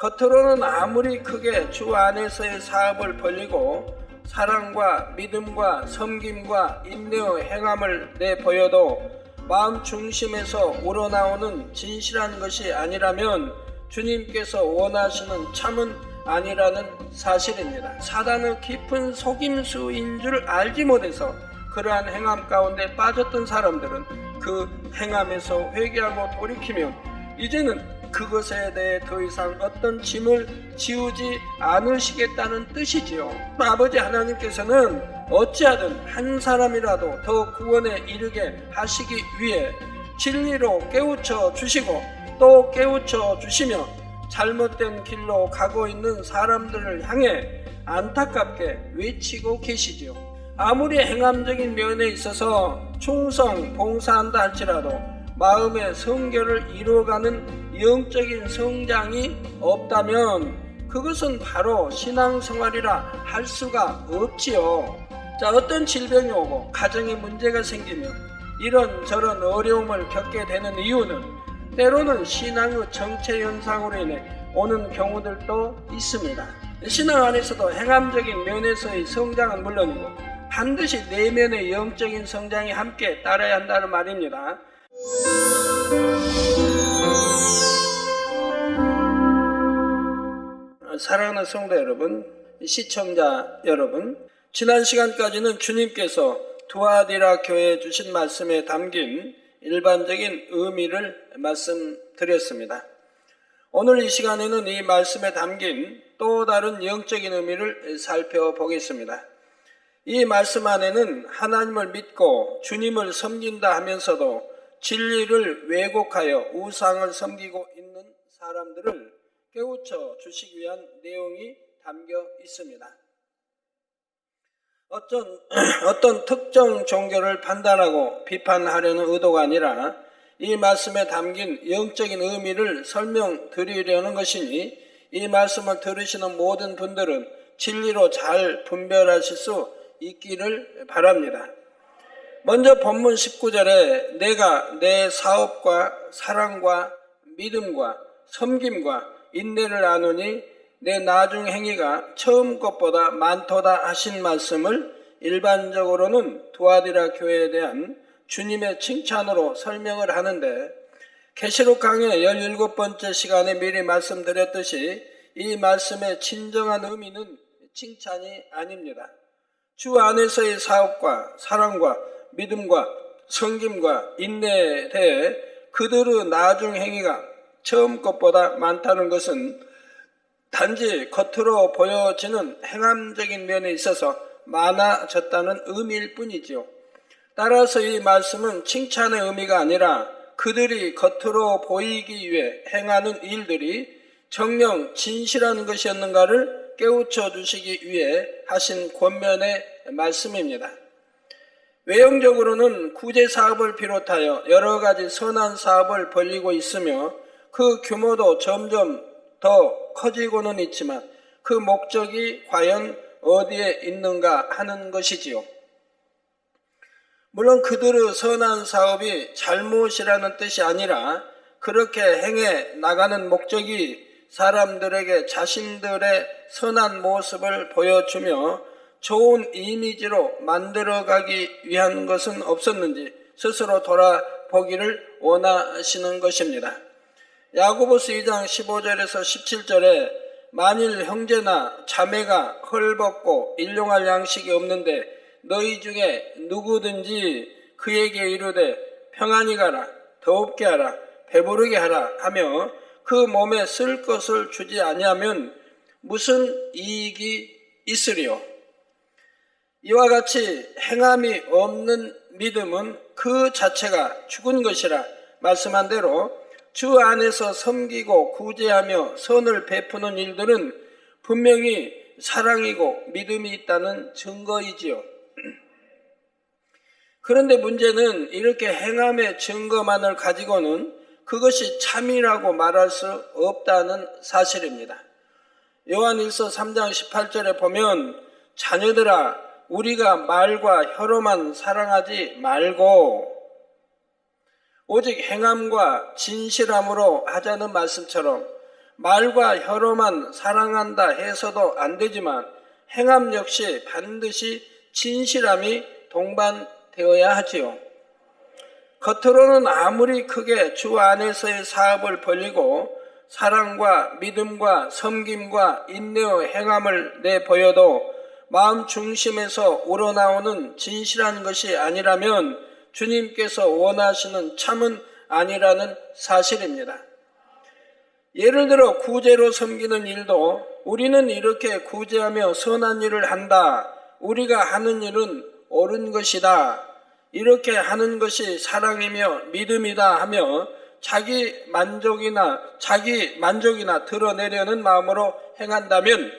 겉으로는 아무리 크게 주 안에서의 사업을 벌리고 사랑과 믿음과 섬김과 인내의 행함을 내보여도 마음 중심에서 우러나오는 진실한 것이 아니라면 주님께서 원하시는 참은 아니라는 사실입니다. 사단의 깊은 속임수인 줄 알지 못해서 그러한 행함 가운데 빠졌던 사람들은 그 행함에서 회개하고 돌이키면 이제는 그것에 대해 더 이상 어떤 짐을 지우지 않으시겠다는 뜻이지요. 아버지 하나님께서는 어찌하든 한 사람이라도 더 구원에 이르게 하시기 위해 진리로 깨우쳐 주시고 또 깨우쳐 주시며 잘못된 길로 가고 있는 사람들을 향해 안타깝게 외치고 계시지요. 아무리 행함적인 면에 있어서 충성, 봉사한다 할지라도 마음의 성결을 이루어가는 영적인 성장이 없다면 그것은 바로 신앙생활이라 할 수가 없지요. 자, 어떤 질병이 오고 가정에 문제가 생기면 이런저런 어려움을 겪게 되는 이유는 때로는 신앙의 정체 현상으로 인해 오는 경우들도 있습니다. 신앙 안에서도 행함적인 면에서의 성장은 물론이고 반드시 내면의 영적인 성장이 함께 따라야 한다는 말입니다. 사랑하는 성도 여러분, 시청자 여러분, 지난 시간까지는 주님께서 두아디라 교회에 주신 말씀에 담긴 일반적인 의미를 말씀드렸습니다. 오늘 이 시간에는 이 말씀에 담긴 또 다른 영적인 의미를 살펴보겠습니다. 이 말씀 안에는 하나님을 믿고 주님을 섬긴다 하면서도 진리를 왜곡하여 우상을 섬기고 있는 사람들을 깨우쳐 주시기 위한 내용이 담겨 있습니다. 어떤 특정 종교를 판단하고 비판하려는 의도가 아니라 이 말씀에 담긴 영적인 의미를 설명드리려는 것이니 이 말씀을 들으시는 모든 분들은 진리로 잘 분별하실 수 있기를 바랍니다. 먼저 본문 19절에 내가 내 사업과 사랑과 믿음과 섬김과 인내를 아노니 내 나중 행위가 처음 것보다 많도다 하신 말씀을 일반적으로는 두아디라 교회에 대한 주님의 칭찬으로 설명을 하는데 계시록 강의 17번째 시간에 미리 말씀드렸듯이 이 말씀의 진정한 의미는 칭찬이 아닙니다. 주 안에서의 사업과 사랑과 믿음과 섬김과 인내에 대해 그들의 나중 행위가 처음 것보다 많다는 것은 단지 겉으로 보여지는 행함적인 면에 있어서 많아졌다는 의미일 뿐이지요. 따라서 이 말씀은 칭찬의 의미가 아니라 그들이 겉으로 보이기 위해 행하는 일들이 정녕 진실한 것이었는가를 깨우쳐 주시기 위해 하신 권면의 말씀입니다. 외형적으로는 구제 사업을 비롯하여 여러 가지 선한 사업을 벌이고 있으며 그 규모도 점점 더 커지고는 있지만 그 목적이 과연 어디에 있는가 하는 것이지요. 물론 그들의 선한 사업이 잘못이라는 뜻이 아니라 그렇게 행해 나가는 목적이 사람들에게 자신들의 선한 모습을 보여주며 좋은 이미지로 만들어가기 위한 것은 없었는지 스스로 돌아보기를 원하시는 것입니다. 야고보서 2장 15절에서 17절에 만일 형제나 자매가 헐벗고 일용할 양식이 없는데 너희 중에 누구든지 그에게 이르되 평안히 가라, 더웁게 하라, 배부르게 하라 하며 그 몸에 쓸 것을 주지 아니하면 무슨 이익이 있으리요? 이와 같이 행함이 없는 믿음은 그 자체가 죽은 것이라 말씀한 대로 주 안에서 섬기고 구제하며 선을 베푸는 일들은 분명히 사랑이고 믿음이 있다는 증거이지요. 그런데 문제는 이렇게 행함의 증거만을 가지고는 그것이 참이라고 말할 수 없다는 사실입니다. 요한일서 3장 18절에 보면 자녀들아 우리가 말과 혀로만 사랑하지 말고 오직 행함과 진실함으로 하자는 말씀처럼 말과 혀로만 사랑한다 해서도 안 되지만 행함 역시 반드시 진실함이 동반되어야 하지요. 겉으로는 아무리 크게 주 안에서의 사업을 벌리고 사랑과 믿음과 섬김과 인내의 행함을 내보여도 마음 중심에서 우러나오는 진실한 것이 아니라면 주님께서 원하시는 참은 아니라는 사실입니다. 예를 들어 구제로 섬기는 일도 우리는 이렇게 구제하며 선한 일을 한다. 우리가 하는 일은 옳은 것이다. 이렇게 하는 것이 사랑이며 믿음이다 하며 자기 만족이나 드러내려는 마음으로 행한다면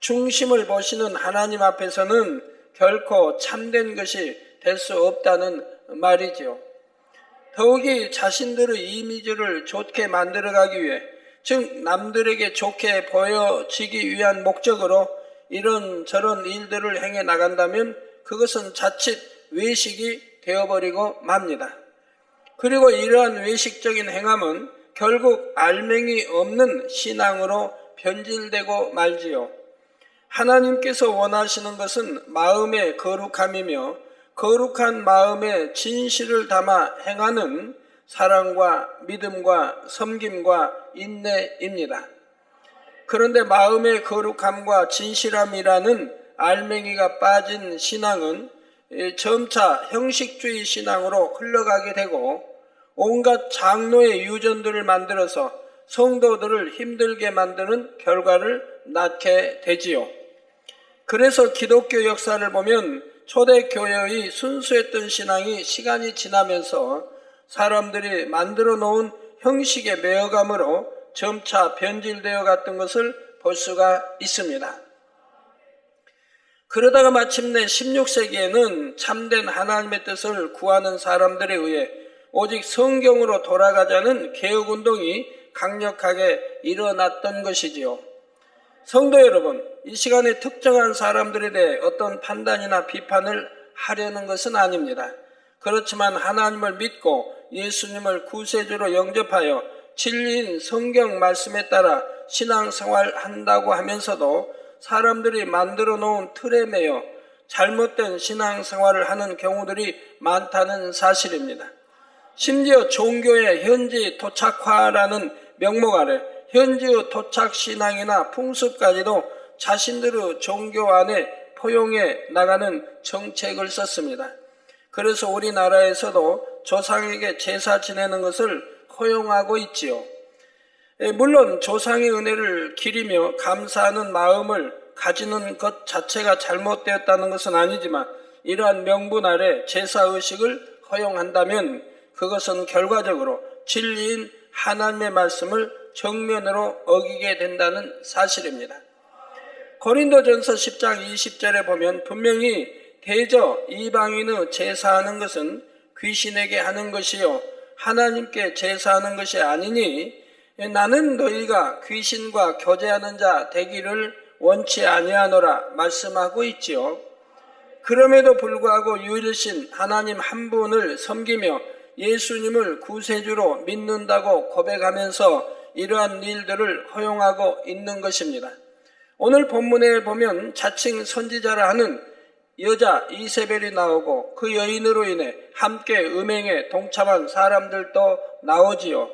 중심을 보시는 하나님 앞에서는 결코 참된 것이 될 수 없다는 말이지요. 더욱이 자신들의 이미지를 좋게 만들어가기 위해, 즉 남들에게 좋게 보여지기 위한 목적으로 이런저런 일들을 행해 나간다면 그것은 자칫 외식이 되어버리고 맙니다. 그리고 이러한 외식적인 행함은 결국 알맹이 없는 신앙으로 변질되고 말지요. 하나님께서 원하시는 것은 마음의 거룩함이며 거룩한 마음에 진실을 담아 행하는 사랑과 믿음과 섬김과 인내입니다. 그런데 마음의 거룩함과 진실함이라는 알맹이가 빠진 신앙은 점차 형식주의 신앙으로 흘러가게 되고 온갖 장로의 유전들을 만들어서 성도들을 힘들게 만드는 결과를 낳게 되지요. 그래서 기독교 역사를 보면 초대교회의 순수했던 신앙이 시간이 지나면서 사람들이 만들어 놓은 형식에 매여감으로 점차 변질되어 갔던 것을 볼 수가 있습니다. 그러다가 마침내 16세기에는 참된 하나님의 뜻을 구하는 사람들에 의해 오직 성경으로 돌아가자는 개혁운동이 강력하게 일어났던 것이지요. 성도 여러분, 이 시간에 특정한 사람들에 대해 어떤 판단이나 비판을 하려는 것은 아닙니다. 그렇지만 하나님을 믿고 예수님을 구세주로 영접하여 진리인 성경 말씀에 따라 신앙생활 한다고 하면서도 사람들이 만들어 놓은 틀에 매여 잘못된 신앙생활을 하는 경우들이 많다는 사실입니다. 심지어 종교의 현지 토착화라는 명목 아래 현지의 토착신앙이나 풍습까지도 자신들의 종교 안에 포용해 나가는 정책을 썼습니다. 그래서 우리나라에서도 조상에게 제사 지내는 것을 허용하고 있지요. 물론 조상의 은혜를 기리며 감사하는 마음을 가지는 것 자체가 잘못되었다는 것은 아니지만 이러한 명분 아래 제사의식을 허용한다면 그것은 결과적으로 진리인 하나님의 말씀을 정면으로 어기게 된다는 사실입니다. 고린도전서 10장 20절에 보면 분명히 대저 이방인의 제사하는 것은 귀신에게 하는 것이요 하나님께 제사하는 것이 아니니 나는 너희가 귀신과 교제하는 자 되기를 원치 아니하노라 말씀하고 있지요. 그럼에도 불구하고 유일신 하나님 한 분을 섬기며 예수님을 구세주로 믿는다고 고백하면서 이러한 일들을 허용하고 있는 것입니다. 오늘 본문에 보면 자칭 선지자라 하는 여자 이세벨이 나오고 그 여인으로 인해 함께 음행에 동참한 사람들도 나오지요.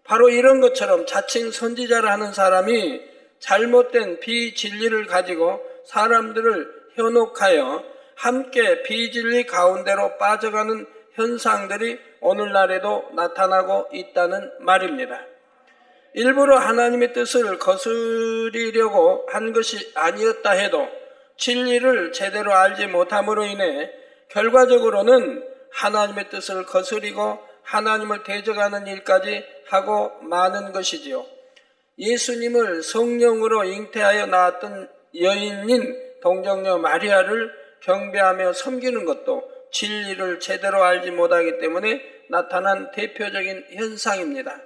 바로 이런 것처럼 자칭 선지자라 하는 사람이 잘못된 비진리를 가지고 사람들을 현혹하여 함께 비진리 가운데로 빠져가는 현상들이 오늘날에도 나타나고 있다는 말입니다. 일부러 하나님의 뜻을 거스리려고 한 것이 아니었다 해도 진리를 제대로 알지 못함으로 인해 결과적으로는 하나님의 뜻을 거스리고 하나님을 대적하는 일까지 하고 마는 것이지요. 예수님을 성령으로 잉태하여 낳았던 여인인 동정녀 마리아를 경배하며 섬기는 것도 진리를 제대로 알지 못하기 때문에 나타난 대표적인 현상입니다.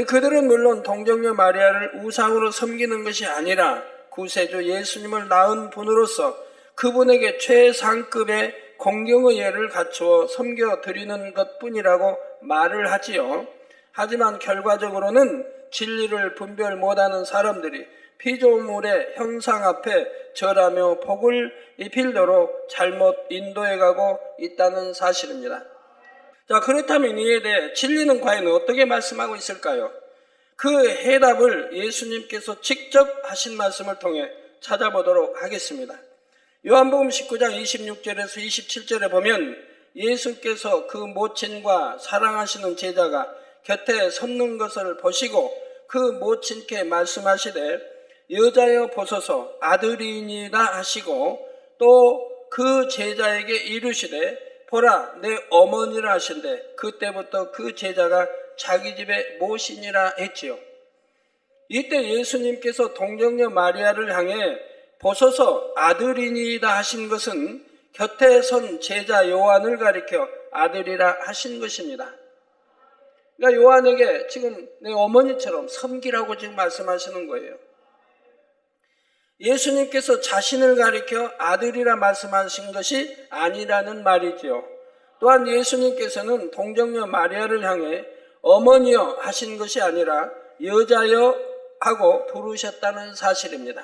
그들은 물론 동정녀 마리아를 우상으로 섬기는 것이 아니라 구세주 예수님을 낳은 분으로서 그분에게 최상급의 공경의 예를 갖추어 섬겨드리는 것뿐이라고 말을 하지요. 하지만 결과적으로는 진리를 분별 못하는 사람들이 피조물의 형상 앞에 절하며 복을 입힐도록 잘못 인도해가고 있다는 사실입니다. 자, 그렇다면 이에 대해 진리는 과연 어떻게 말씀하고 있을까요? 그 해답을 예수님께서 직접 하신 말씀을 통해 찾아보도록 하겠습니다. 요한복음 19장 26절에서 27절에 보면 예수께서 그 모친과 사랑하시는 제자가 곁에 섰는 것을 보시고 그 모친께 말씀하시되 여자여 보소서 아들이니이다 하시고 또 그 제자에게 이르시되 보라 내 어머니라 하신대 그때부터 그 제자가 자기 집에 모시니라 했지요. 이때 예수님께서 동정녀 마리아를 향해 보소서 아들이니이다 하신 것은 곁에 선 제자 요한을 가리켜 아들이라 하신 것입니다. 그러니까 요한에게 지금 내 어머니처럼 섬기라고 지금 말씀하시는 거예요. 예수님께서 자신을 가리켜 아들이라 말씀하신 것이 아니라는 말이지요. 또한 예수님께서는 동정녀 마리아를 향해 어머니여 하신 것이 아니라 여자여 하고 부르셨다는 사실입니다.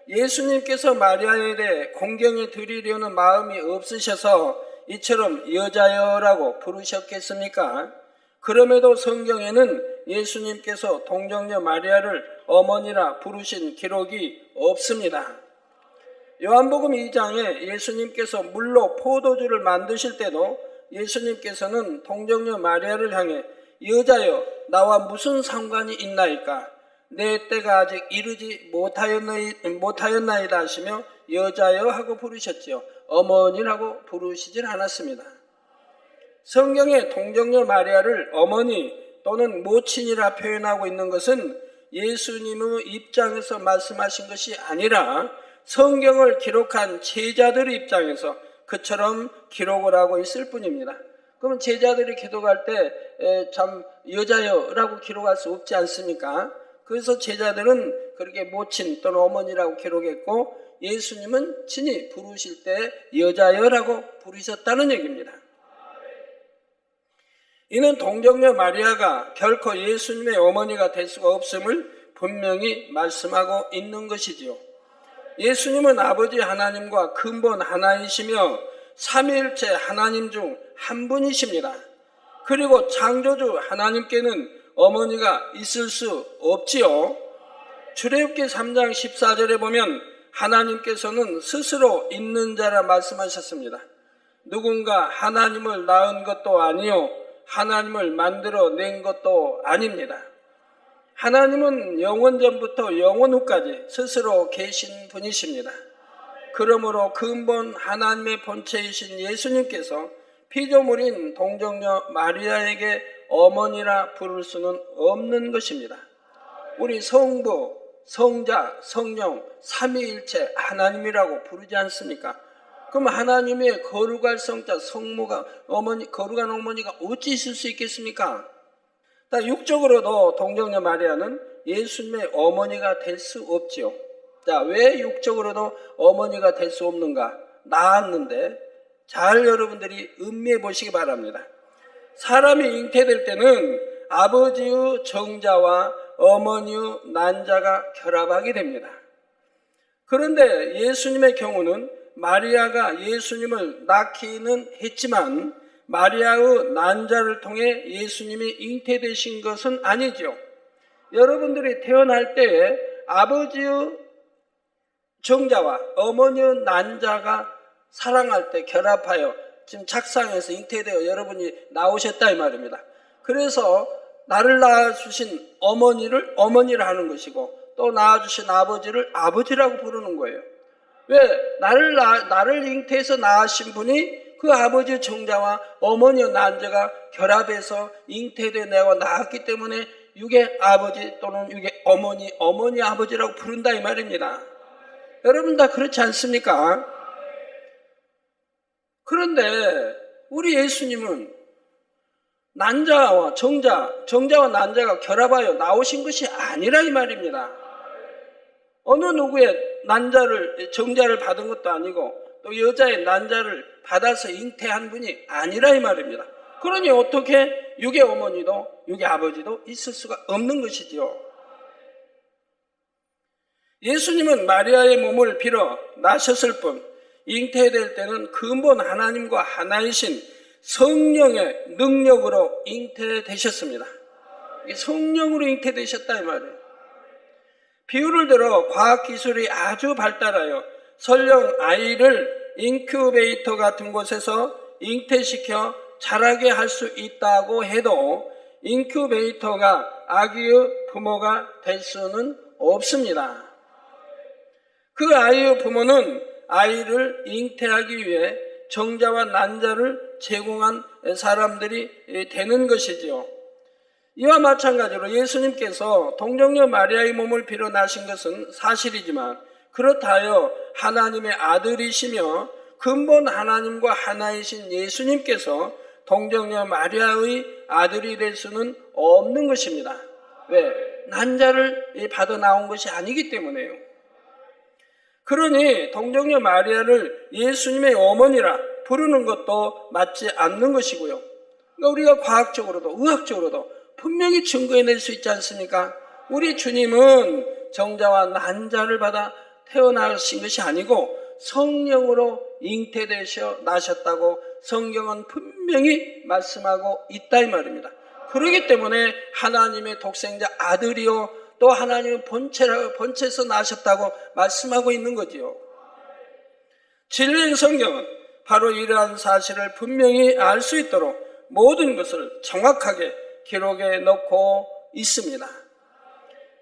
예수님께서 마리아에 대해 공경에 드리려는 마음이 없으셔서 이처럼 여자여라고 부르셨겠습니까? 그럼에도 성경에는 예수님께서 동정녀 마리아를 어머니라 부르신 기록이 없습니다. 요한복음 2장에 예수님께서 물로 포도주를 만드실 때도 예수님께서는 동정녀 마리아를 향해 여자여 나와 무슨 상관이 있나이까 내 때가 아직 이르지 못하였나이다 하시며 여자여 하고 부르셨지요. 어머니라고 부르시질 않았습니다. 성경에 동정녀 마리아를 어머니 또는 모친이라 표현하고 있는 것은 예수님의 입장에서 말씀하신 것이 아니라 성경을 기록한 제자들의 입장에서 그처럼 기록을 하고 있을 뿐입니다. 그러면 제자들이 기록할 때 참 여자여라고 기록할 수 없지 않습니까? 그래서 제자들은 그렇게 모친 또는 어머니라고 기록했고 예수님은 친히 부르실 때 여자여라고 부르셨다는 얘기입니다. 이는 동정녀 마리아가 결코 예수님의 어머니가 될 수가 없음을 분명히 말씀하고 있는 것이지요. 예수님은 아버지 하나님과 근본 하나이시며 삼위일체 하나님 중 한 분이십니다. 그리고 창조주 하나님께는 어머니가 있을 수 없지요. 출애굽기 3장 14절에 보면 하나님께서는 스스로 있는 자라 말씀하셨습니다. 누군가 하나님을 낳은 것도 아니요 하나님을 만들어낸 것도 아닙니다. 하나님은 영원 전부터 영원 후까지 스스로 계신 분이십니다. 그러므로 근본 하나님의 본체이신 예수님께서 피조물인 동정녀 마리아에게 어머니라 부를 수는 없는 것입니다. 우리 성부, 성자, 성령, 삼위일체 하나님이라고 부르지 않습니까? 그럼 하나님의 거룩할 성자, 성모가 어머니, 거룩한 어머니가 어찌 있을 수 있겠습니까? 육적으로도 동정녀 마리아는 예수님의 어머니가 될 수 없지요. 자, 왜 육적으로도 어머니가 될 수 없는가? 낳았는데 잘 여러분들이 음미해 보시기 바랍니다. 사람이 잉태될 때는 아버지의 정자와 어머니의 난자가 결합하게 됩니다. 그런데 예수님의 경우는 마리아가 예수님을 낳기는 했지만 마리아의 난자를 통해 예수님이 잉태되신 것은 아니죠. 여러분들이 태어날 때에 아버지의 정자와 어머니의 난자가 사랑할 때 결합하여 지금 착상해서 잉태되어 여러분이 나오셨다 이 말입니다. 그래서 나를 낳아주신 어머니를 어머니라 하는 것이고 또 낳아주신 아버지를 아버지라고 부르는 거예요. 왜? 나를 잉태해서 낳으신 분이 그 아버지의 정자와 어머니의 난자가 결합해서 잉태되어 내가 낳았기 때문에 육의 아버지 또는 육의 어머니 아버지라고 부른다 이 말입니다. 여러분 다 그렇지 않습니까? 그런데 우리 예수님은 난자와 정자와 난자가 결합하여 나오신 것이 아니라 이 말입니다. 어느 누구의 정자를 받은 것도 아니고 또 여자의 난자를 받아서 잉태한 분이 아니라 이 말입니다. 그러니 어떻게 육의 어머니도 육의 아버지도 있을 수가 없는 것이지요. 예수님은 마리아의 몸을 빌어 나셨을 뿐 잉태될 때는 근본 하나님과 하나이신 성령의 능력으로 잉태되셨습니다. 성령으로 잉태되셨다 이 말이에요. 비유를 들어 과학기술이 아주 발달하여 설령 아이를 인큐베이터 같은 곳에서 잉태시켜 자라게 할 수 있다고 해도 인큐베이터가 아기의 부모가 될 수는 없습니다. 그 아이의 부모는 아이를 잉태하기 위해 정자와 난자를 제공한 사람들이 되는 것이지요. 이와 마찬가지로 예수님께서 동정녀 마리아의 몸을 빌어 나신 것은 사실이지만 그렇다 하여 하나님의 아들이시며 근본 하나님과 하나이신 예수님께서 동정녀 마리아의 아들이 될 수는 없는 것입니다. 왜? 난자를 받아 나온 것이 아니기 때문에요. 그러니 동정녀 마리아를 예수님의 어머니라 부르는 것도 맞지 않는 것이고요. 그러니까 우리가 과학적으로도 의학적으로도 분명히 증거해낼 수 있지 않습니까? 우리 주님은 정자와 난자를 받아 태어나신 것이 아니고 성령으로 잉태되셔 나셨다고 성경은 분명히 말씀하고 있다 이 말입니다. 그렇기 때문에 하나님의 독생자 아들이요 또 하나님의 본체에서 나셨다고 말씀하고 있는 거지요. 진리의 성경은 바로 이러한 사실을 분명히 알 수 있도록 모든 것을 정확하게 기록해 놓고 있습니다.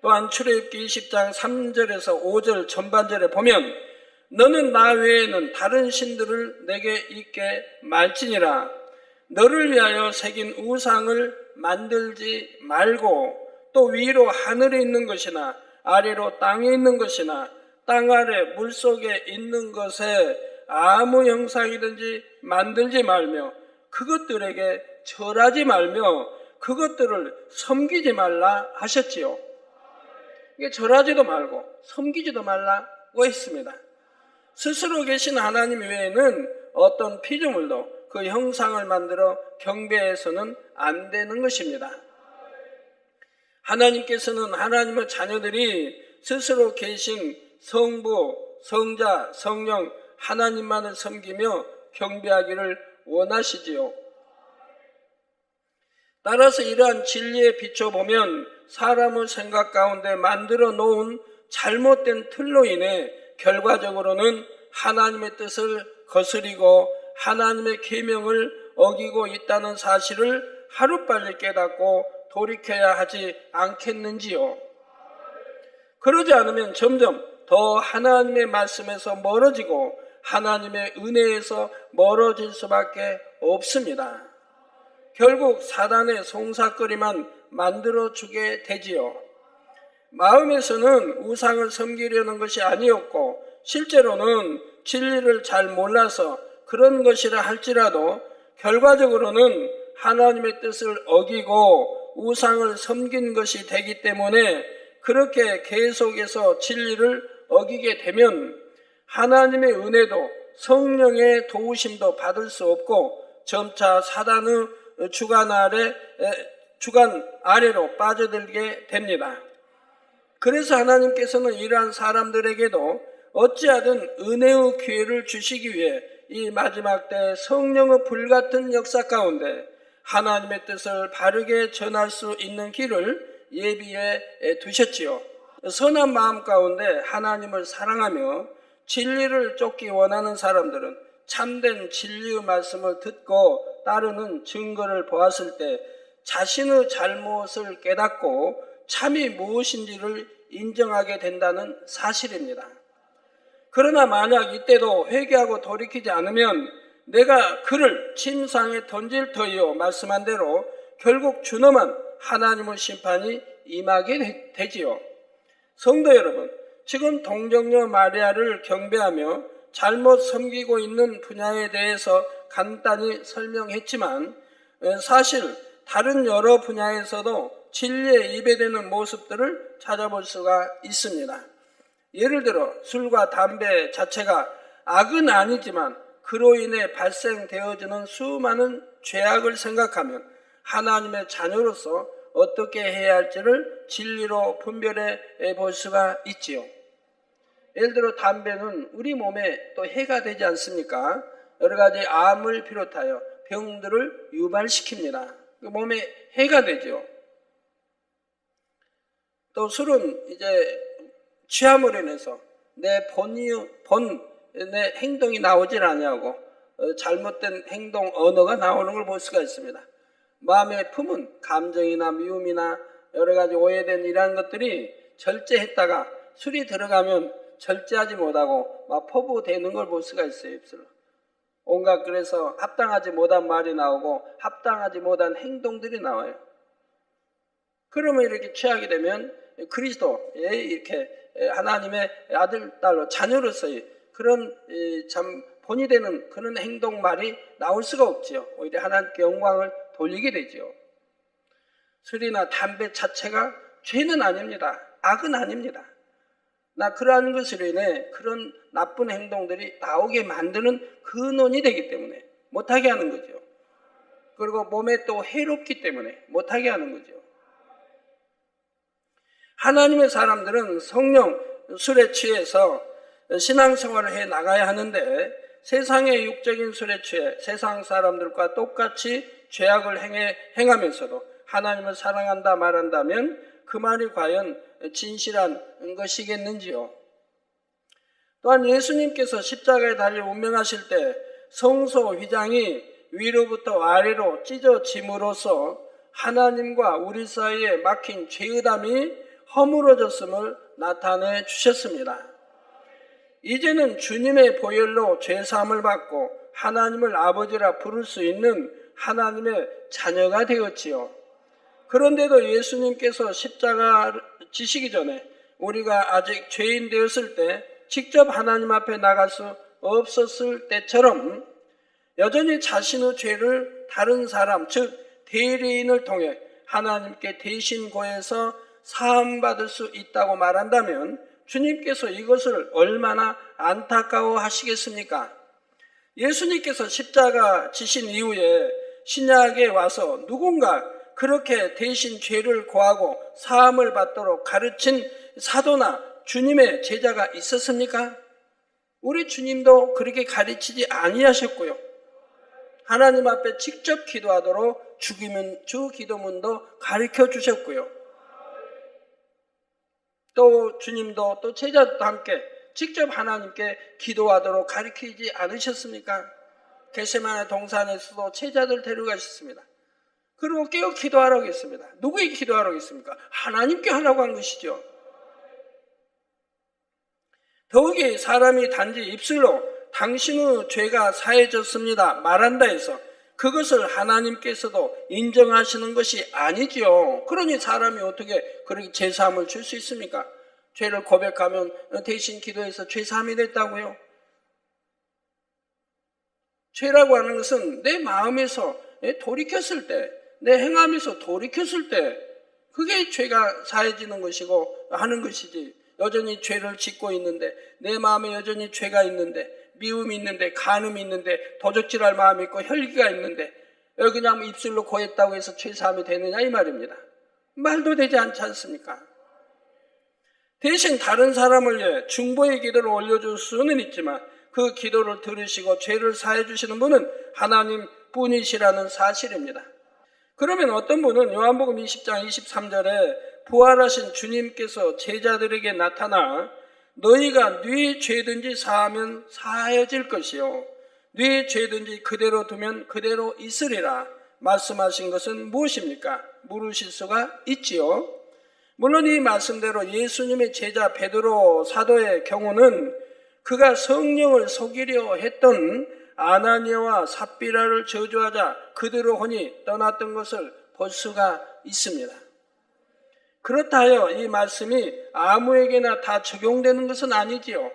또한 출애굽기 20장 3절에서 5절 전반절에 보면 너는 나 외에는 다른 신들을 내게 있게 말지니라. 너를 위하여 새긴 우상을 만들지 말고 또 위로 하늘에 있는 것이나 아래로 땅에 있는 것이나 땅 아래 물속에 있는 것에 아무 형상이든지 만들지 말며 그것들에게 절하지 말며 그것들을 섬기지 말라 하셨지요. 이게 절하지도 말고 섬기지도 말라고 했습니다. 스스로 계신 하나님 외에는 어떤 피조물도 그 형상을 만들어 경배해서는 안 되는 것입니다. 하나님께서는 하나님의 자녀들이 스스로 계신 성부, 성자, 성령 하나님만을 섬기며 경배하기를 원하시지요. 따라서 이러한 진리에 비춰보면 사람의 생각 가운데 만들어 놓은 잘못된 틀로 인해 결과적으로는 하나님의 뜻을 거스리고 하나님의 계명을 어기고 있다는 사실을 하루빨리 깨닫고 돌이켜야 하지 않겠는지요. 그러지 않으면 점점 더 하나님의 말씀에서 멀어지고 하나님의 은혜에서 멀어질 수밖에 없습니다. 결국 사단의 송사거리만 만들어주게 되지요. 마음에서는 우상을 섬기려는 것이 아니었고 실제로는 진리를 잘 몰라서 그런 것이라 할지라도 결과적으로는 하나님의 뜻을 어기고 우상을 섬긴 것이 되기 때문에 그렇게 계속해서 진리를 어기게 되면 하나님의 은혜도 성령의 도우심도 받을 수 없고 점차 사단의 주관 아래로 빠져들게 됩니다. 그래서 하나님께서는 이러한 사람들에게도 어찌하든 은혜의 기회를 주시기 위해 이 마지막 때 성령의 불같은 역사 가운데 하나님의 뜻을 바르게 전할 수 있는 길을 예비해 두셨지요. 선한 마음 가운데 하나님을 사랑하며 진리를 쫓기 원하는 사람들은 참된 진리의 말씀을 듣고 따르는 증거를 보았을 때 자신의 잘못을 깨닫고 참이 무엇인지를 인정하게 된다는 사실입니다. 그러나 만약 이때도 회개하고 돌이키지 않으면 내가 그를 침상에 던질 터이요 말씀한 대로 결국 준엄한 하나님의 심판이 임하게 되지요. 성도 여러분, 지금 동정녀 마리아를 경배하며 잘못 섬기고 있는 분야에 대해서 간단히 설명했지만 사실 다른 여러 분야에서도 진리에 예배되는 모습들을 찾아볼 수가 있습니다. 예를 들어 술과 담배 자체가 악은 아니지만 그로 인해 발생되어지는 수많은 죄악을 생각하면 하나님의 자녀로서 어떻게 해야 할지를 진리로 분별해 볼 수가 있지요. 예를 들어 담배는 우리 몸에 또 해가 되지 않습니까? 여러 가지 암을 비롯하여 병들을 유발시킵니다. 몸에 해가 되죠. 또 술은 이제 취함으로 인해서 내 행동이 나오질 않냐고 잘못된 행동 언어가 나오는 걸 볼 수가 있습니다. 마음의 품은 감정이나 미움이나 여러 가지 오해된 이러한 것들이 절제했다가 술이 들어가면 절제하지 못하고 막 포부되는 걸 볼 수가 있어요. 입술로. 온갖 그래서 합당하지 못한 말이 나오고 합당하지 못한 행동들이 나와요. 그러면 이렇게 취하게 되면 그리스도의 이렇게 하나님의 아들, 딸로 자녀로서의 그런 참 본이 되는 그런 행동 말이 나올 수가 없지요. 오히려 하나님께 영광을 돌리게 되지요. 술이나 담배 자체가 죄는 아닙니다. 악은 아닙니다. 그러한 것으로 인해 그런 나쁜 행동들이 나오게 만드는 근원이 되기 때문에 못하게 하는 거죠. 그리고 몸에 또 해롭기 때문에 못하게 하는 거죠. 하나님의 사람들은 성령 술에 취해서 신앙생활을 해 나가야 하는데 세상의 육적인 술에 취해 세상 사람들과 똑같이 죄악을 행하면서도 하나님을 사랑한다 말한다면 그 말이 과연 진실한 것이겠는지요. 또한 예수님께서 십자가에 달려 운명하실 때 성소 휘장이 위로부터 아래로 찢어짐으로써 하나님과 우리 사이에 막힌 죄의담이 허물어졌음을 나타내 주셨습니다. 이제는 주님의 보혈로 죄사함을 받고 하나님을 아버지라 부를 수 있는 하나님의 자녀가 되었지요. 그런데도 예수님께서 십자가 지시기 전에 우리가 아직 죄인 되었을 때 직접 하나님 앞에 나갈 수 없었을 때처럼 여전히 자신의 죄를 다른 사람, 즉 대리인을 통해 하나님께 대신 고해서 사함받을 수 있다고 말한다면 주님께서 이것을 얼마나 안타까워 하시겠습니까? 예수님께서 십자가 지신 이후에 신약에 와서 누군가 그렇게 대신 죄를 고하고 사함을 받도록 가르친 사도나 주님의 제자가 있었습니까? 우리 주님도 그렇게 가르치지 아니하셨고요. 하나님 앞에 직접 기도하도록 주 기도문도 가르쳐 주셨고요. 또 주님도 또 제자도 함께 직접 하나님께 기도하도록 가르치지 않으셨습니까? 겟세마네 동산에서도 제자들 데려가셨습니다. 그리고 깨어 기도하라고 했습니다. 누구에게 기도하라고 했습니까? 하나님께 하라고 한 것이죠. 더욱이 사람이 단지 입술로 당신의 죄가 사해졌습니다 말한다 해서 그것을 하나님께서도 인정하시는 것이 아니지요. 그러니 사람이 어떻게 그렇게 죄사함을 줄 수 있습니까? 죄를 고백하면 대신 기도해서 죄사함이 됐다고요? 죄라고 하는 것은 내 마음에서 돌이켰을 때, 내 행함에서 돌이켰을 때 그게 죄가 사해지는 것이고 하는 것이지, 여전히 죄를 짓고 있는데, 내 마음에 여전히 죄가 있는데, 미움이 있는데, 간음이 있는데, 도적질할 마음이 있고 혈기가 있는데 그냥 입술로 고했다고 해서 죄사함이 되느냐 이 말입니다. 말도 되지 않지 않습니까? 대신 다른 사람을 위해 중보의 기도를 올려줄 수는 있지만 그 기도를 들으시고 죄를 사해 주시는 분은 하나님 뿐이시라는 사실입니다. 그러면 어떤 분은 요한복음 20장 23절에 부활하신 주님께서 제자들에게 나타나 너희가 네 죄든지 사하면 사하여질 것이요 네 죄든지 그대로 두면 그대로 있으리라 말씀하신 것은 무엇입니까? 물으실 수가 있지요. 물론 이 말씀대로 예수님의 제자 베드로 사도의 경우는 그가 성령을 속이려 했던 아나니아와 삽비라를 저주하자 그대로 혼이 떠났던 것을 볼 수가 있습니다. 그렇다 하여 이 말씀이 아무에게나 다 적용되는 것은 아니지요.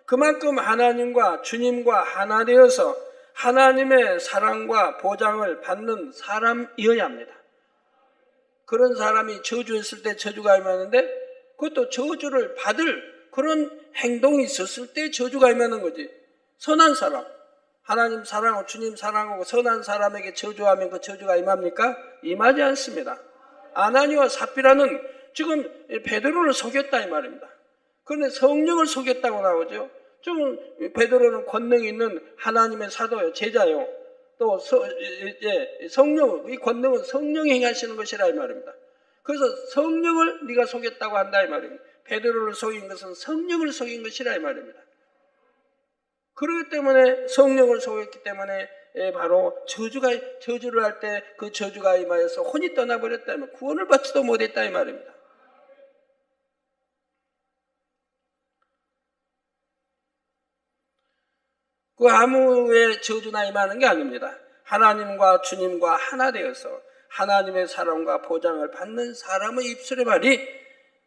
그만큼 하나님과 주님과 하나 되어서 하나님의 사랑과 보장을 받는 사람이어야 합니다. 그런 사람이 저주했을 때 저주가 임하는데 그것도 저주를 받을 그런 행동이 있었을 때 저주가 임하는 거지. 선한 사람, 하나님 사랑하고 주님 사랑하고 선한 사람에게 저주하면 그 저주가 임합니까? 임하지 않습니다. 아나니와 삽비라는 지금 베드로를 속였다 이 말입니다. 그런데 성령을 속였다고 나오죠. 지금 베드로는 권능 있는 하나님의 사도요, 제자요. 또 성령, 이 권능은 성령이 행하시는 것이라 이 말입니다. 그래서 성령을 네가 속였다고 한다 이 말입니다. 베드로를 속인 것은 성령을 속인 것이라 이 말입니다. 그렇기 때문에 성령을 속였기 때문에 바로 저주를 할 때 그 저주가 임하여서 혼이 떠나버렸다면 구원을 받지도 못했다 이 말입니다. 그 아무의 저주나 임하는 게 아닙니다. 하나님과 주님과 하나 되어서 하나님의 사랑과 보장을 받는 사람의 입술의 말이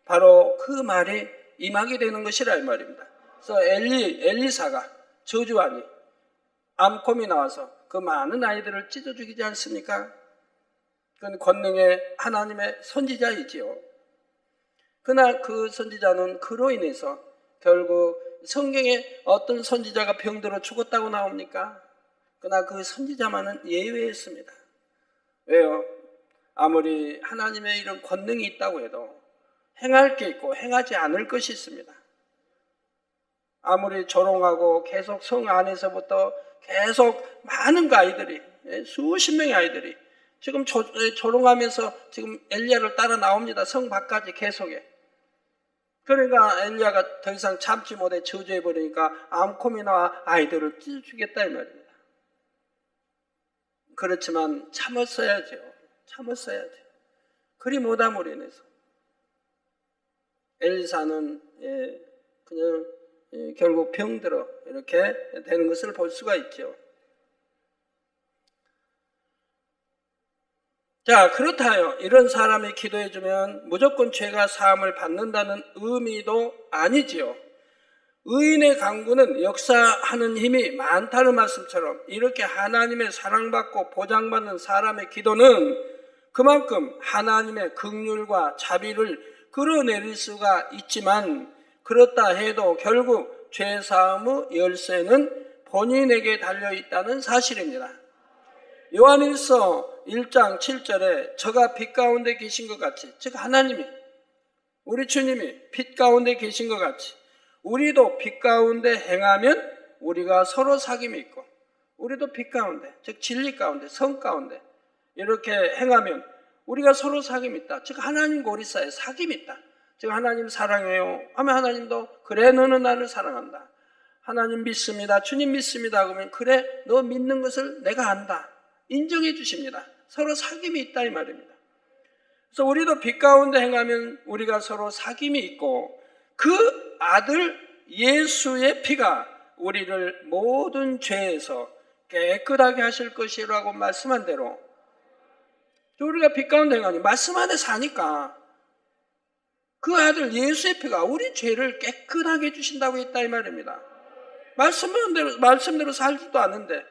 바로 그 말이 임하게 되는 것이라 이 말입니다. 그래서 엘리사가 저주하니 암콤이 나와서 그 많은 아이들을 찢어 죽이지 않습니까? 그건 권능의 하나님의 선지자이지요. 그러나 그 선지자는 그로 인해서 결국 성경에 어떤 선지자가 병들어 죽었다고 나옵니까? 그러나 그 선지자만은 예외였습니다. 왜요? 아무리 하나님의 이런 권능이 있다고 해도 행할 게 있고 행하지 않을 것이 있습니다. 아무리 조롱하고 계속 성 안에서부터 계속 많은 그 아이들이, 수십 명의 아이들이 지금 조롱하면서 지금 엘리야를 따라 나옵니다. 성 밖까지 계속해. 그러니까 엘리야가 더 이상 참지 못해 저주해버리니까 암콤이 나와 아이들을 찢어 주겠다 이 말입니다. 그렇지만 참았어야죠. 참았어야죠. 그리 못함으로 인해서 엘리사는 그냥 결국 병들어 이렇게 되는 것을 볼 수가 있죠. 자, 그렇다요. 이런 사람이 기도해주면 무조건 죄가 사함을 받는다는 의미도 아니지요. 의인의 강구는 역사하는 힘이 많다는 말씀처럼 이렇게 하나님의 사랑받고 보장받는 사람의 기도는 그만큼 하나님의 긍휼과 자비를 끌어내릴 수가 있지만 그렇다 해도 결국 죄사함의 열쇠는 본인에게 달려있다는 사실입니다. 요한일서 1장 7절에 저가 빛 가운데 계신 것 같이, 즉 하나님이, 우리 주님이 빛 가운데 계신 것 같이 우리도 빛 가운데 행하면 우리가 서로 사귐이 있고, 우리도 빛 가운데, 즉 진리 가운데, 성 가운데 이렇게 행하면 우리가 서로 사귐이 있다. 즉 하나님과 우리 사이에 사귐이 있다. 즉 하나님 사랑해요 하면 하나님도 그래 너는 나를 사랑한다. 하나님 믿습니다. 주님 믿습니다. 그러면 그래 너 믿는 것을 내가 안다. 인정해 주십니다. 서로 사귐이 있다 이 말입니다. 그래서 우리도 빛 가운데 행하면 우리가 서로 사귐이 있고 그 아들 예수의 피가 우리를 모든 죄에서 깨끗하게 하실 것이라고 말씀한 대로 우리가 빛 가운데 행하니 말씀 안에 사니까 그 아들 예수의 피가 우리 죄를 깨끗하게 해주신다고 했다 이 말입니다. 말씀대로 살지도 않는데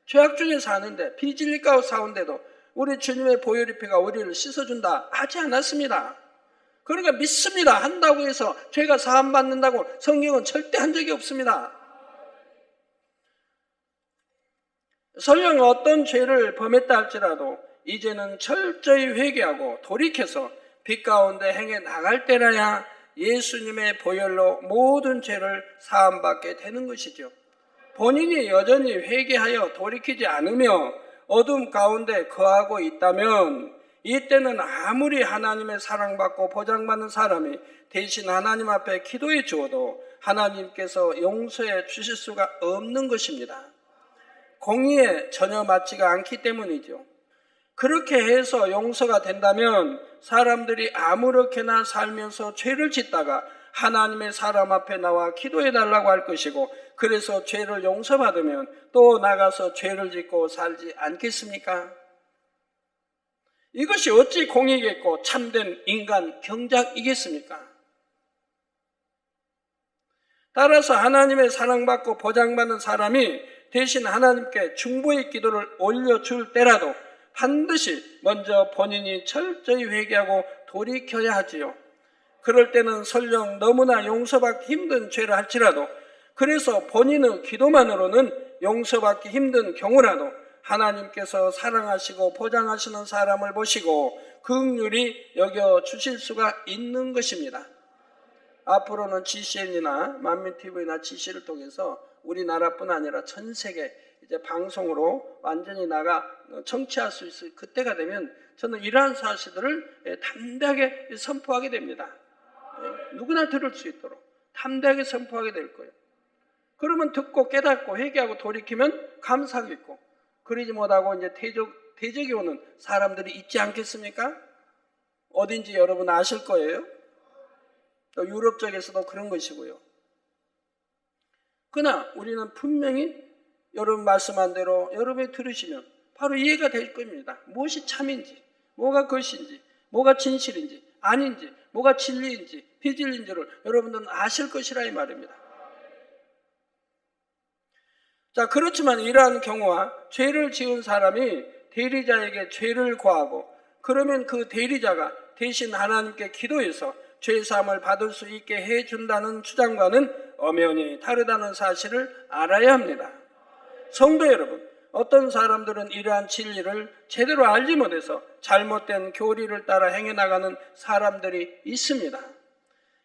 죄악 중에 사는데 비진리 가운데 사는데도 우리 주님의 보혈의 피가 우리를 씻어준다 하지 않았습니다. 그러니까 믿습니다 한다고 해서 죄가 사함받는다고 성경은 절대 한 적이 없습니다. 설령 어떤 죄를 범했다 할지라도 이제는 철저히 회개하고 돌이켜서 빛 가운데 행해 나갈 때라야 예수님의 보혈로 모든 죄를 사함받게 되는 것이죠. 본인이 여전히 회개하여 돌이키지 않으며 어둠 가운데 거하고 있다면 이때는 아무리 하나님의 사랑받고 보장받는 사람이 대신 하나님 앞에 기도해 주어도 하나님께서 용서해 주실 수가 없는 것입니다. 공의에 전혀 맞지가 않기 때문이죠. 그렇게 해서 용서가 된다면 사람들이 아무렇게나 살면서 죄를 짓다가 하나님의 사람 앞에 나와 기도해 달라고 할 것이고 그래서 죄를 용서받으면 또 나가서 죄를 짓고 살지 않겠습니까? 이것이 어찌 공의겠고 참된 인간 경작이겠습니까? 따라서 하나님의 사랑받고 보장받는 사람이 대신 하나님께 중보의 기도를 올려줄 때라도 반드시 먼저 본인이 철저히 회개하고 돌이켜야 하지요. 그럴 때는 설령 너무나 용서받기 힘든 죄를 할지라도 그래서 본인의 기도만으로는 용서받기 힘든 경우라도 하나님께서 사랑하시고 보장하시는 사람을 보시고 긍휼히 여겨주실 수가 있는 것입니다. 앞으로는 GCN이나 만민TV나 GC를 통해서 우리나라뿐 아니라 전 세계 이제 방송으로 완전히 나가 청취할 수 있을 그때가 되면 저는 이러한 사실들을 담대하게 선포하게 됩니다. 누구나 들을 수 있도록 담대하게 선포하게 될 거예요. 그러면 듣고 깨닫고 회개하고 돌이키면 감사하겠고, 그러지 못하고 이제 대적이 오는 사람들이 있지 않겠습니까? 어딘지 여러분 아실 거예요. 또 유럽 쪽에서도 그런 것이고요. 그러나 우리는 분명히 여러분 말씀한 대로 여러분이 들으시면 바로 이해가 될 겁니다. 무엇이 참인지, 뭐가 것인지, 뭐가 진실인지, 아닌지, 뭐가 진리인지, 비진리인지를 여러분들은 아실 것이라 이 말입니다. 자, 그렇지만 이러한 경우와 죄를 지은 사람이 대리자에게 죄를 고하고, 그러면 그 대리자가 대신 하나님께 기도해서 죄사함을 받을 수 있게 해준다는 주장과는 엄연히 다르다는 사실을 알아야 합니다. 성도 여러분, 어떤 사람들은 이러한 진리를 제대로 알지 못해서 잘못된 교리를 따라 행해나가는 사람들이 있습니다.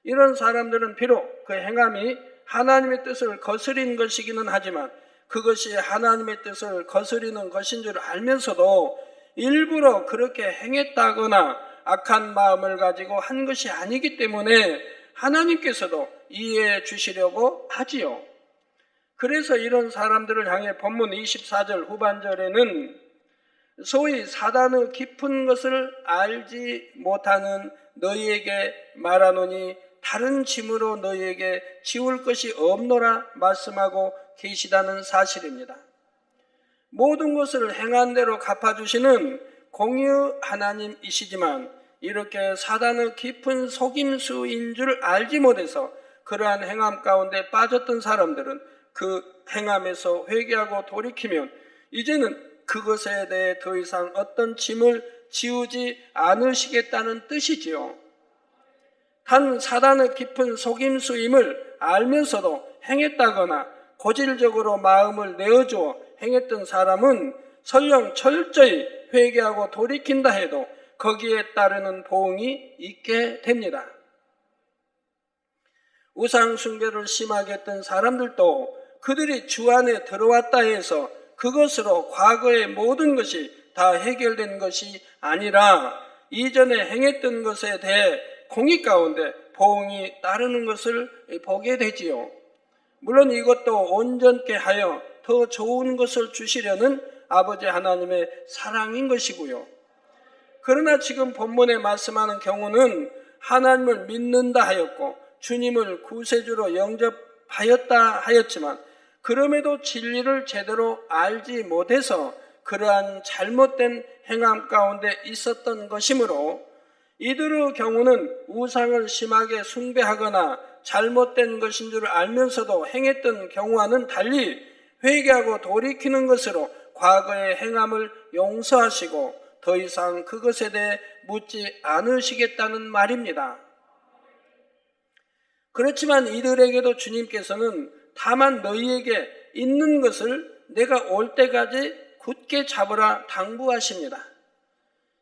이런 사람들은 비록 그 행함이 하나님의 뜻을 거스린 것이기는 하지만 그것이 하나님의 뜻을 거스리는 것인 줄 알면서도 일부러 그렇게 행했다거나 악한 마음을 가지고 한 것이 아니기 때문에 하나님께서도 이해해 주시려고 하지요. 그래서 이런 사람들을 향해 본문 24절 후반절에는 소위 사단의 깊은 것을 알지 못하는 너희에게 말하노니 다른 짐으로 너희에게 지울 것이 없노라 말씀하고 계시다는 사실입니다. 모든 것을 행한 대로 갚아주시는 공의 하나님이시지만 이렇게 사단의 깊은 속임수인 줄 알지 못해서 그러한 행함 가운데 빠졌던 사람들은 그 행함에서 회개하고 돌이키면 이제는 그것에 대해 더 이상 어떤 짐을 지우지 않으시겠다는 뜻이지요. 단 사단의 깊은 속임수임을 알면서도 행했다거나 고질적으로 마음을 내어주어 행했던 사람은 설령 철저히 회개하고 돌이킨다 해도 거기에 따르는 보응이 있게 됩니다. 우상 숭배를 심하게 했던 사람들도 그들이 주 안에 들어왔다 해서 그것으로 과거의 모든 것이 다 해결된 것이 아니라 이전에 행했던 것에 대해 공의 가운데 보응이 따르는 것을 보게 되지요. 물론 이것도 온전케 하여 더 좋은 것을 주시려는 아버지 하나님의 사랑인 것이고요. 그러나 지금 본문에 말씀하는 경우는 하나님을 믿는다 하였고 주님을 구세주로 영접하였다 하였지만 그럼에도 진리를 제대로 알지 못해서 그러한 잘못된 행함 가운데 있었던 것이므로 이들의 경우는 우상을 심하게 숭배하거나 잘못된 것인 줄 알면서도 행했던 경우와는 달리 회개하고 돌이키는 것으로 과거의 행함을 용서하시고 더 이상 그것에 대해 묻지 않으시겠다는 말입니다. 그렇지만 이들에게도 주님께서는 다만 너희에게 있는 것을 내가 올 때까지 굳게 잡으라 당부하십니다.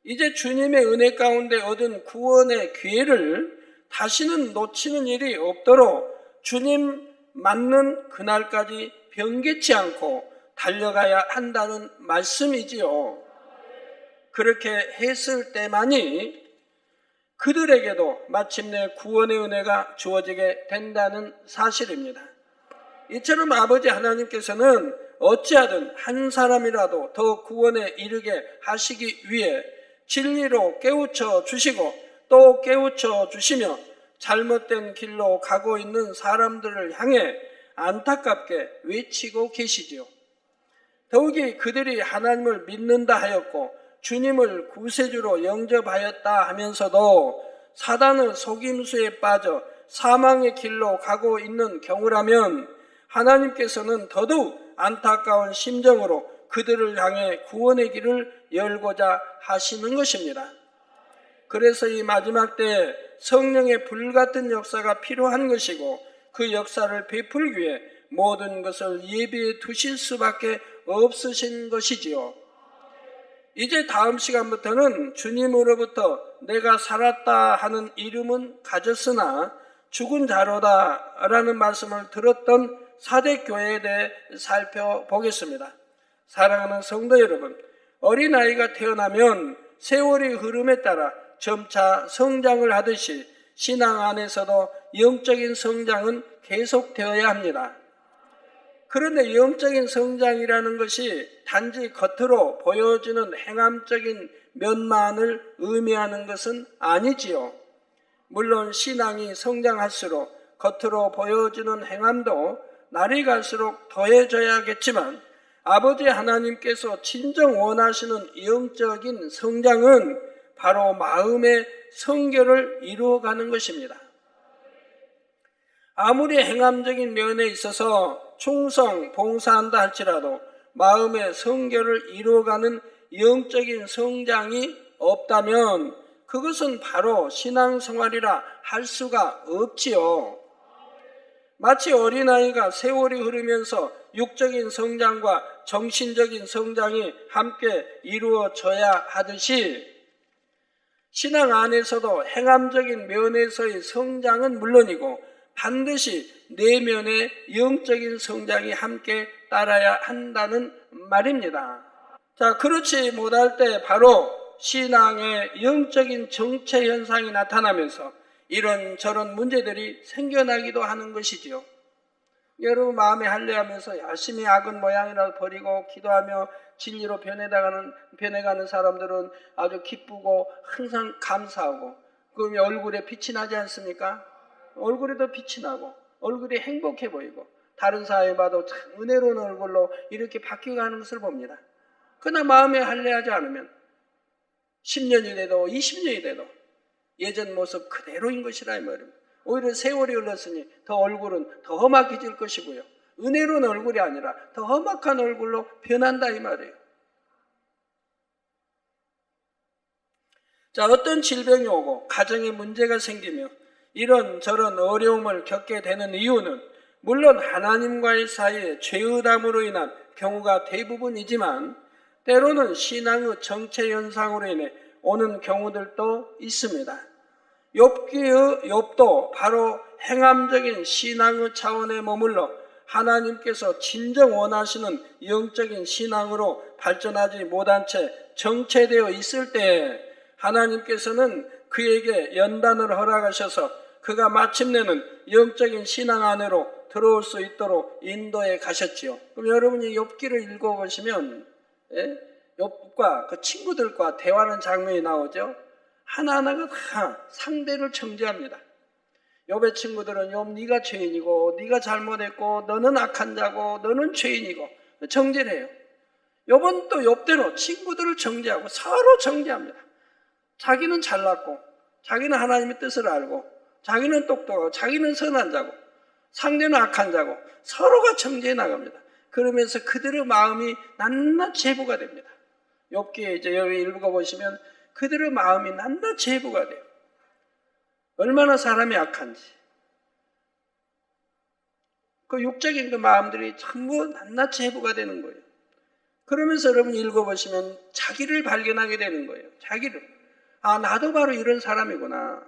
이제 주님의 은혜 가운데 얻은 구원의 기회를 다시는 놓치는 일이 없도록 주님 맞는 그날까지 변개치 않고 달려가야 한다는 말씀이지요. 그렇게 했을 때만이 그들에게도 마침내 구원의 은혜가 주어지게 된다는 사실입니다. 이처럼 아버지 하나님께서는 어찌하든 한 사람이라도 더 구원에 이르게 하시기 위해 진리로 깨우쳐 주시고 또 깨우쳐 주시며 잘못된 길로 가고 있는 사람들을 향해 안타깝게 외치고 계시지요. 더욱이 그들이 하나님을 믿는다 하였고 주님을 구세주로 영접하였다 하면서도 사단의 속임수에 빠져 사망의 길로 가고 있는 경우라면 하나님께서는 더더욱 안타까운 심정으로 그들을 향해 구원의 길을 열고자 하시는 것입니다. 그래서 이 마지막 때에 성령의 불같은 역사가 필요한 것이고 그 역사를 베풀기 위해 모든 것을 예비해 두실 수밖에 없으신 것이지요. 이제 다음 시간부터는 주님으로부터 내가 살았다 하는 이름은 가졌으나 죽은 자로다 라는 말씀을 들었던 사대교회에 대해 살펴보겠습니다. 사랑하는 성도 여러분, 어린아이가 태어나면 세월의 흐름에 따라 점차 성장을 하듯이 신앙 안에서도 영적인 성장은 계속되어야 합니다. 그런데 영적인 성장이라는 것이 단지 겉으로 보여지는 행함적인 면만을 의미하는 것은 아니지요. 물론 신앙이 성장할수록 겉으로 보여지는 행함도 날이 갈수록 더해져야겠지만 아버지 하나님께서 진정 원하시는 영적인 성장은 바로 마음의 성결을 이루어가는 것입니다. 아무리 행함적인 면에 있어서 충성, 봉사한다 할지라도 마음의 성결을 이루어가는 영적인 성장이 없다면 그것은 바로 신앙생활이라 할 수가 없지요. 마치 어린아이가 세월이 흐르면서 육적인 성장과 정신적인 성장이 함께 이루어져야 하듯이 신앙 안에서도 행함적인 면에서의 성장은 물론이고 반드시 내면의 영적인 성장이 함께 따라야 한다는 말입니다. 자, 그렇지 못할 때 바로 신앙의 영적인 정체 현상이 나타나면서 이런저런 문제들이 생겨나기도 하는 것이지요. 여러분 마음에 할례하면서 열심히 악은 모양이라도 버리고 기도하며 진리로 변해가는 사람들은 아주 기쁘고 항상 감사하고 그러면 얼굴에 빛이 나지 않습니까? 얼굴에도 빛이 나고 얼굴이 행복해 보이고 다른 사람이 봐도 참 은혜로운 얼굴로 이렇게 바뀌어가는 것을 봅니다. 그러나 마음에 할례하지 않으면 10년이 돼도 20년이 돼도 예전 모습 그대로인 것이라 이 말입니다. 오히려 세월이 흘렀으니 더 얼굴은 더 험악해질 것이고요. 은혜로운 얼굴이 아니라 더 험악한 얼굴로 변한다 이 말이에요. 자, 어떤 질병이 오고 가정에 문제가 생기며 이런저런 어려움을 겪게 되는 이유는 물론 하나님과의 사이에 죄의담으로 인한 경우가 대부분이지만 때로는 신앙의 정체 현상으로 인해 오는 경우들도 있습니다. 욥도 바로 행함적인 신앙의 차원에 머물러 하나님께서 진정 원하시는 영적인 신앙으로 발전하지 못한 채 정체되어 있을 때 하나님께서는 그에게 연단을 허락하셔서 그가 마침내는 영적인 신앙 안으로 들어올 수 있도록 인도해 가셨지요. 그럼 여러분이 욥기를 읽어보시면 욥과 그 친구들과 대화하는 장면이 나오죠. 하나하나가 다 상대를 정죄합니다. 욥의 친구들은 욥 네가 죄인이고 네가 잘못했고 너는 악한 자고 너는 죄인이고 정죄를 해요. 욥은 또 욥대로 친구들을 정죄하고 서로 정죄합니다. 자기는 잘났고 자기는 하나님의 뜻을 알고 자기는 똑똑하고 자기는 선한 자고 상대는 악한 자고 서로가 정죄해 나갑니다. 그러면서 그들의 마음이 낱낱이 회부가 됩니다. 욥기에 이제 여기 읽어보시면 그들의 마음이 낱낱이 회부가 돼요. 얼마나 사람이 악한지 그 육적인 그 마음들이 전부 낱낱이 회부가 되는 거예요. 그러면서 여러분 읽어보시면 자기를 발견하게 되는 거예요. 자기를. 아, 나도 바로 이런 사람이구나.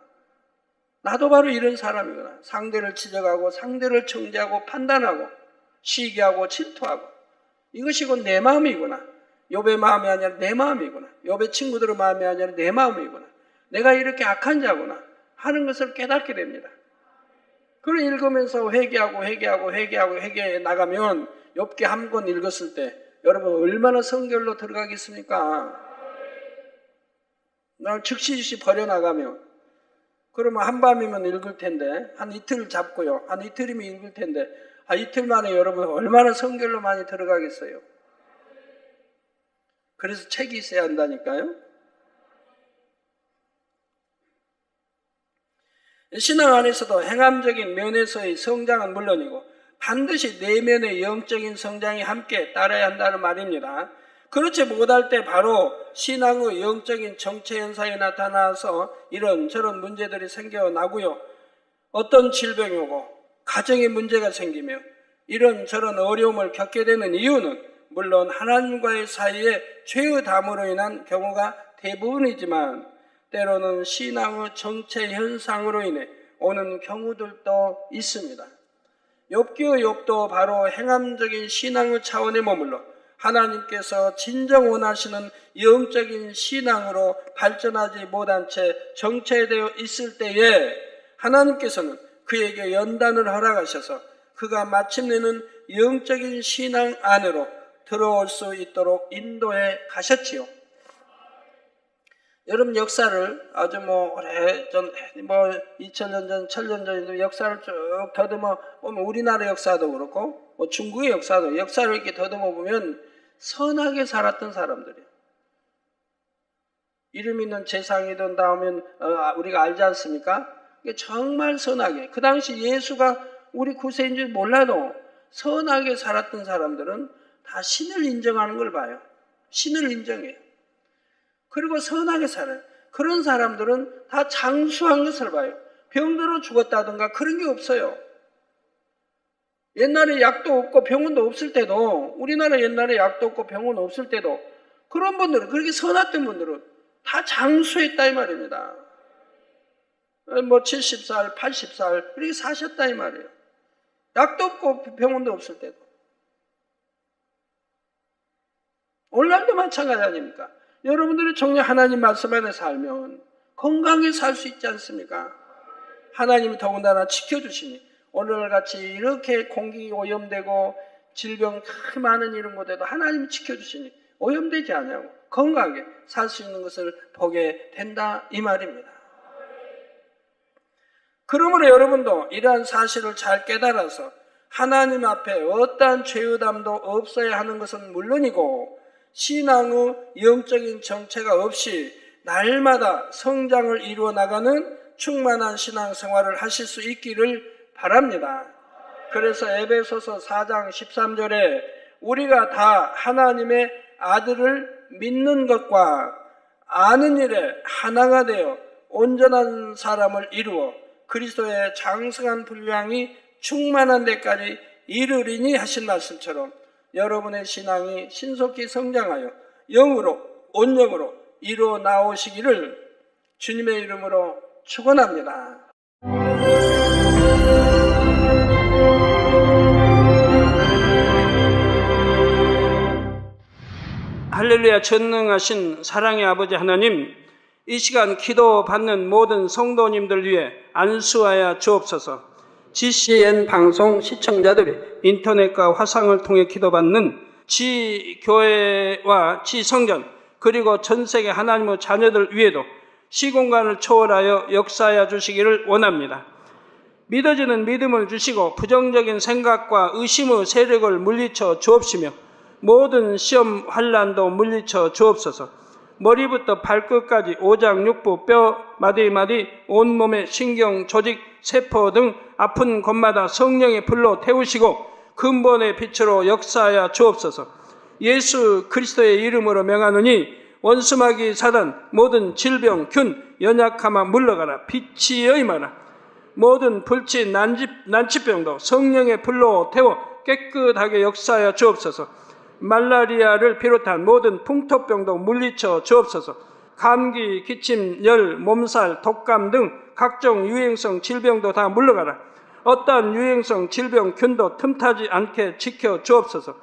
나도 바로 이런 사람이구나. 상대를 지적하고 상대를 정죄하고 판단하고 시기하고 질투하고 이것이 곧 내 마음이구나. 욥의 마음이 아니라 내 마음이구나. 욥의 친구들의 마음이 아니라 내 마음이구나. 내가 이렇게 악한 자구나 하는 것을 깨닫게 됩니다. 그걸 읽으면서 회개해 나가면 욥기 한 권 읽었을 때 여러분 얼마나 성결로 들어가겠습니까? 날 즉시 버려나가면 그러면 한밤이면 읽을 텐데 한 이틀 잡고요. 한 이틀이면 읽을 텐데 이틀 만에 여러분 얼마나 성결로 많이 들어가겠어요. 그래서 책이 있어야 한다니까요. 신앙 안에서도 행함적인 면에서의 성장은 물론이고 반드시 내면의 영적인 성장이 함께 따라야 한다는 말입니다. 그렇지 못할 때 바로 신앙의 영적인 정체 현상이 나타나서 이런저런 문제들이 생겨나고요. 어떤 질병이 오고 가정에 문제가 생기며 이런저런 어려움을 겪게 되는 이유는 물론 하나님과의 사이에 죄의 담으로 인한 경우가 대부분이지만 때로는 신앙의 정체 현상으로 인해 오는 경우들도 있습니다. 욥기의 욥도 바로 행함적인 신앙의 차원에 머물러 하나님께서 진정 원하시는 영적인 신앙으로 발전하지 못한 채 정체되어 있을 때에 하나님께서는 그에게 연단을 허락하셔서 그가 마침내는 영적인 신앙 안으로 들어올 수 있도록 인도해 가셨지요. 여러분 역사를 아주 오래전 2000년 전, 1000년 전에도 역사를 쭉 더듬어 보면 우리나라 역사도 그렇고 중국의 역사도 역사를 이렇게 더듬어 보면 선하게 살았던 사람들이에요. 이름 있는 재상이든 나오면 우리가 알지 않습니까? 정말 선하게 그 당시 예수가 우리 구세인 줄 몰라도 선하게 살았던 사람들은 다 신을 인정하는 걸 봐요. 신을 인정해요. 그리고 선하게 살아요. 그런 사람들은 다 장수한 것을 봐요. 병들어 죽었다든가 그런 게 없어요. 옛날에 약도 없고 병원도 없을 때도 우리나라 옛날에 약도 없고 병원 없을 때도 그런 분들은 그렇게 선했던 분들은 다 장수했다 이 말입니다. 70살, 80살 그렇게 사셨다 이 말이에요. 약도 없고 병원도 없을 때도. 오늘날도 마찬가지 아닙니까? 여러분들이 정녕 하나님 말씀 안에 살면 건강히 살 수 있지 않습니까? 하나님이 더군다나 지켜주시니 오늘같이 이렇게 공기 오염되고 질병 많은 이런 곳에도 하나님이 지켜주시니 오염되지 않냐고 건강하게 살 수 있는 것을 보게 된다 이 말입니다. 그러므로 여러분도 이러한 사실을 잘 깨달아서 하나님 앞에 어떠한 죄의담도 없어야 하는 것은 물론이고 신앙의 영적인 정체가 없이 날마다 성장을 이루어 나가는 충만한 신앙생활을 하실 수 있기를 바랍니다. 그래서 에베소서 4장 13절에 우리가 다 하나님의 아들을 믿는 것과 아는 일에 하나가 되어 온전한 사람을 이루어 그리스도의 장성한 분량이 충만한 데까지 이르리니 하신 말씀처럼 여러분의 신앙이 신속히 성장하여 영으로 온영으로 이루어 나오시기를 주님의 이름으로 축원합니다. 할렐루야. 전능하신 사랑의 아버지 하나님, 이 시간 기도받는 모든 성도님들 위해 안수하여 주옵소서. GCN 방송 시청자들이 인터넷과 화상을 통해 기도받는 지교회와 지성전 그리고 전세계 하나님의 자녀들 위에도 시공간을 초월하여 역사하여 주시기를 원합니다. 믿어지는 믿음을 주시고 부정적인 생각과 의심의 세력을 물리쳐 주옵시며 모든 시험 환난도 물리쳐 주옵소서. 머리부터 발끝까지 오장육부, 뼈, 마디마디, 온몸의 신경, 조직, 세포 등 아픈 곳마다 성령의 불로 태우시고 근본의 빛으로 역사하여 주옵소서. 예수 그리스도의 이름으로 명하노니 원수마귀 사단 모든 질병, 균, 연약함아 물러가라. 빛이여 임하라. 모든 불치, 난치병도 성령의 불로 태워 깨끗하게 역사하여 주옵소서. 말라리아를 비롯한 모든 풍토병도 물리쳐 주옵소서. 감기, 기침, 열, 몸살, 독감 등 각종 유행성 질병도 다 물러가라. 어떠한 유행성 질병, 균도 틈타지 않게 지켜 주옵소서.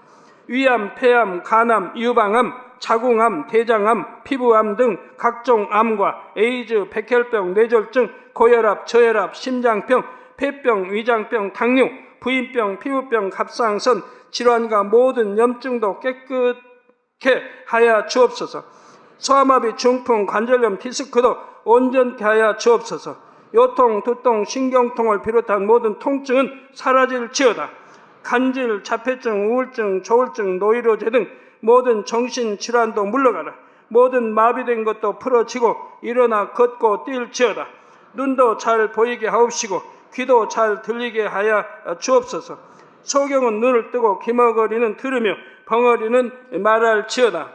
위암, 폐암, 간암, 유방암, 자궁암, 대장암, 피부암 등 각종 암과 에이즈, 백혈병, 뇌졸중, 고혈압, 저혈압, 심장병, 폐병, 위장병, 당뇨, 부인병, 피부병, 갑상선, 질환과 모든 염증도 깨끗게 하여 주옵소서. 소아마비, 중풍, 관절염, 디스크도 온전케 하여 주옵소서. 요통, 두통, 신경통을 비롯한 모든 통증은 사라질지어다. 간질, 자폐증, 우울증, 조울증, 노이로제 등 모든 정신질환도 물러가라. 모든 마비된 것도 풀어지고 일어나 걷고 뛸지어다. 눈도 잘 보이게 하옵시고 귀도 잘 들리게 하여 주옵소서. 소경은 눈을 뜨고 기머거리는 들으며 벙어리는 말할지어다.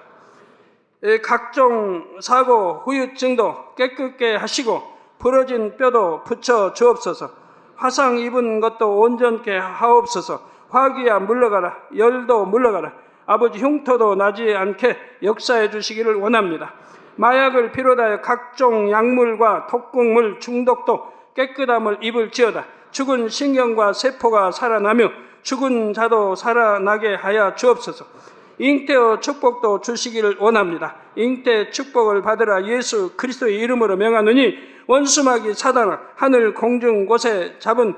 각종 사고, 후유증도 깨끗게 하시고 부러진 뼈도 붙여 주옵소서. 화상 입은 것도 온전케 하옵소서. 화기야 물러가라. 열도 물러가라. 아버지 흉터도 나지 않게 역사해 주시기를 원합니다. 마약을 비롯하여 각종 약물과 독극물 중독도 깨끗함을 입을지어다. 죽은 신경과 세포가 살아나며 죽은 자도 살아나게 하여 주옵소서. 잉태의 축복도 주시기를 원합니다. 잉태 축복을 받으라. 예수 그리스도의 이름으로 명하노니 원수마귀 사단아 하늘 공중 곳에 잡은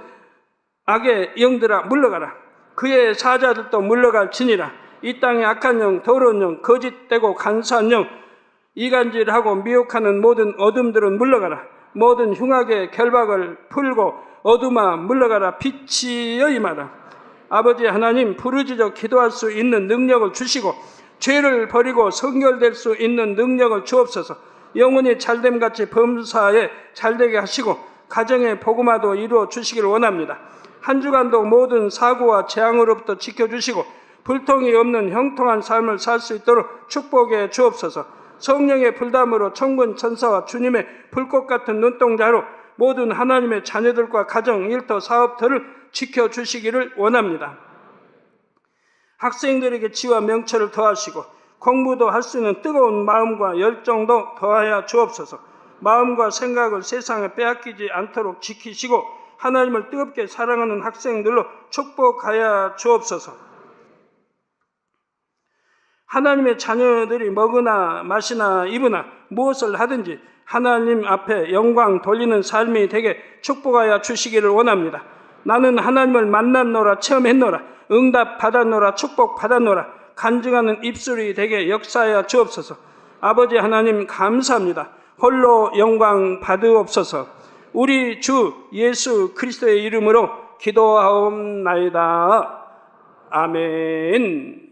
악의 영들아 물러가라. 그의 사자들도 물러갈지니라. 이 땅의 악한 영, 더러운 영, 거짓되고 간사한 영, 이간질하고 미혹하는 모든 어둠들은 물러가라. 모든 흉악의 결박을 풀고 어둠아 물러가라. 빛이여 임하라. 아버지 하나님, 부르짖어 기도할 수 있는 능력을 주시고 죄를 버리고 성결될 수 있는 능력을 주옵소서. 영혼이 잘됨같이 범사에 잘되게 하시고 가정의 복음화도 이루어 주시기를 원합니다. 한 주간도 모든 사고와 재앙으로부터 지켜주시고 불통이 없는 형통한 삶을 살 수 있도록 축복해 주옵소서. 성령의 불담으로 천군 천사와 주님의 불꽃 같은 눈동자로 모든 하나님의 자녀들과 가정, 일터, 사업터를 지켜주시기를 원합니다. 학생들에게 지와 명철을 더하시고 공부도 할 수 있는 뜨거운 마음과 열정도 더하여 주옵소서. 마음과 생각을 세상에 빼앗기지 않도록 지키시고 하나님을 뜨겁게 사랑하는 학생들로 축복하여 주옵소서. 하나님의 자녀들이 먹으나 마시나 입으나 무엇을 하든지 하나님 앞에 영광 돌리는 삶이 되게 축복하여 주시기를 원합니다. 나는 하나님을 만났노라, 체험했노라, 응답 받았노라, 축복 받았노라, 간증하는 입술이 되게 역사하여 주옵소서. 아버지 하나님 감사합니다. 홀로 영광 받으옵소서. 우리 주 예수 그리스도의 이름으로 기도하옵나이다. 아멘.